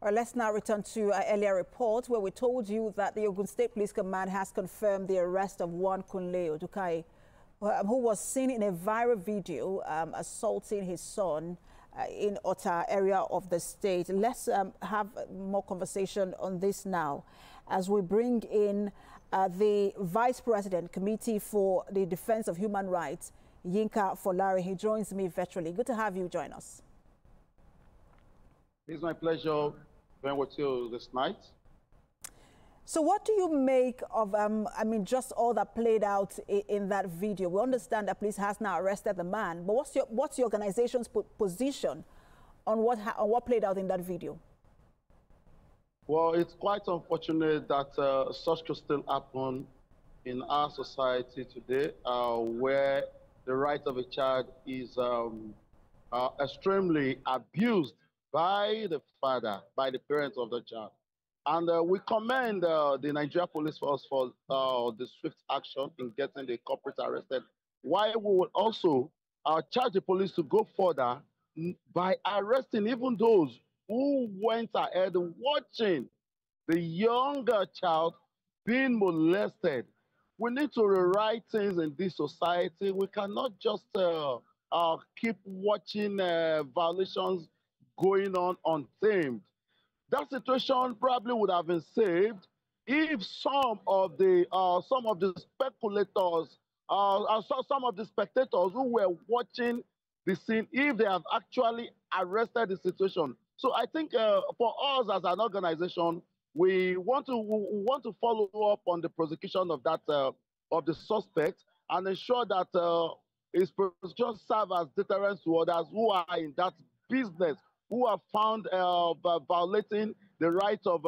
All right, let's now return to our earlier report where we told you that the Ogun State Police Command has confirmed the arrest of one Kunle Odukaye, who was seen in a viral video assaulting his son in Otta area of the state. Let's have more conversation on this now as we bring in the Vice President, Committee for the Defense of Human Rights, Yinka Folari. He joins me virtually. Good to have you join us. It's my pleasure being with you this night. So what do you make of, just all that played out in that video? We understand that police has now arrested the man, but what's your organization's position on what played out in that video? Well, it's quite unfortunate that such could still happen in our society today, where the right of a child is extremely abused by the father, by the parents of the child. And we commend the Nigeria Police Force for the swift action in getting the culprit arrested, while we will also charge the police to go further by arresting even those who went ahead watching the younger child being molested. We need to rewrite things in this society. We cannot just keep watching violations going on untamed. That situation probably would have been saved if some of the speculators, some of the spectators who were watching the scene, if they have actually arrested the situation. So I think for us as an organization, we want to follow up on the prosecution of that of the suspect and ensure that his prosecution serves as deterrence to others who are in that business, who are found violating the rights of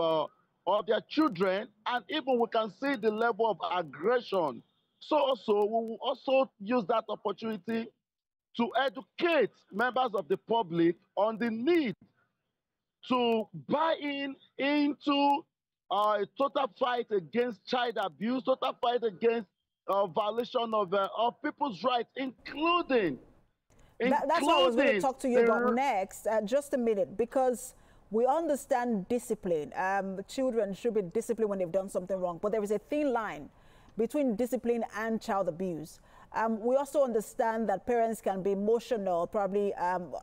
their children, and even we can see the level of aggression. So also, we will also use that opportunity to educate members of the public on the need to buy into a total fight against child abuse, total fight against violation of people's rights, including that's what I was going to talk to you about next. Just a minute, because we understand discipline. Children should be disciplined when they've done something wrong, but there is a thin line between discipline and child abuse. We also understand that parents can be emotional, probably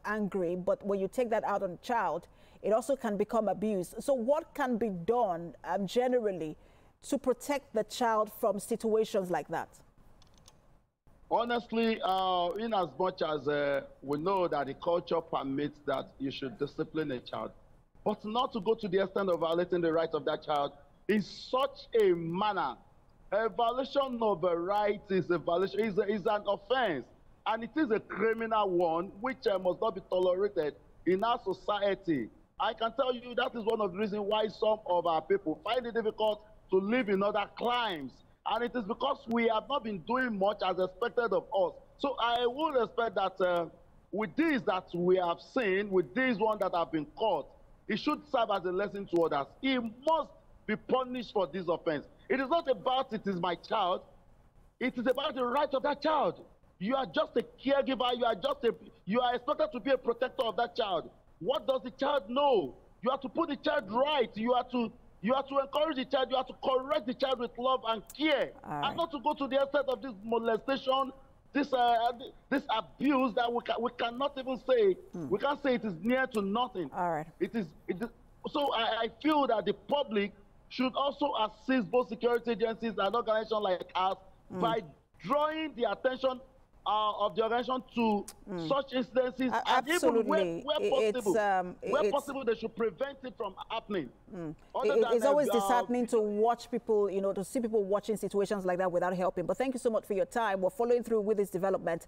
angry, but when you take that out on a child, it also can become abuse. So what can be done generally to protect the child from situations like that? Honestly, in as much as we know that the culture permits that you should discipline a child, but not to go to the extent of violating the rights of that child in such a manner. A violation of a right is a violation, is an offense, and it is a criminal one which must not be tolerated in our society. I can tell you that is one of the reasons why some of our people find it difficult to live in other climes. And it is because we have not been doing much as expected of us. So I would expect that with these that we have seen, with these ones that have been caught, it should serve as a lesson to others. He must be punished for this offense. It is not about it is my child. It is about the right of that child. You are just a caregiver. You are expected to be a protector of that child. What does the child know? You have to put the child right. You have to encourage the child. You have to correct the child with love and care, and not to go to the extent of this molestation, this abuse that we cannot even say. We can't say it is near to nothing. All right. It is. So I feel that the public should also assist both security agencies and organizations like us by drawing the attention of the organization to such incidences, and even where possible, they should prevent it from happening. It's always disheartening to watch people, to see people watching situations like that without helping. But thank you so much for your time. We're following through with this development.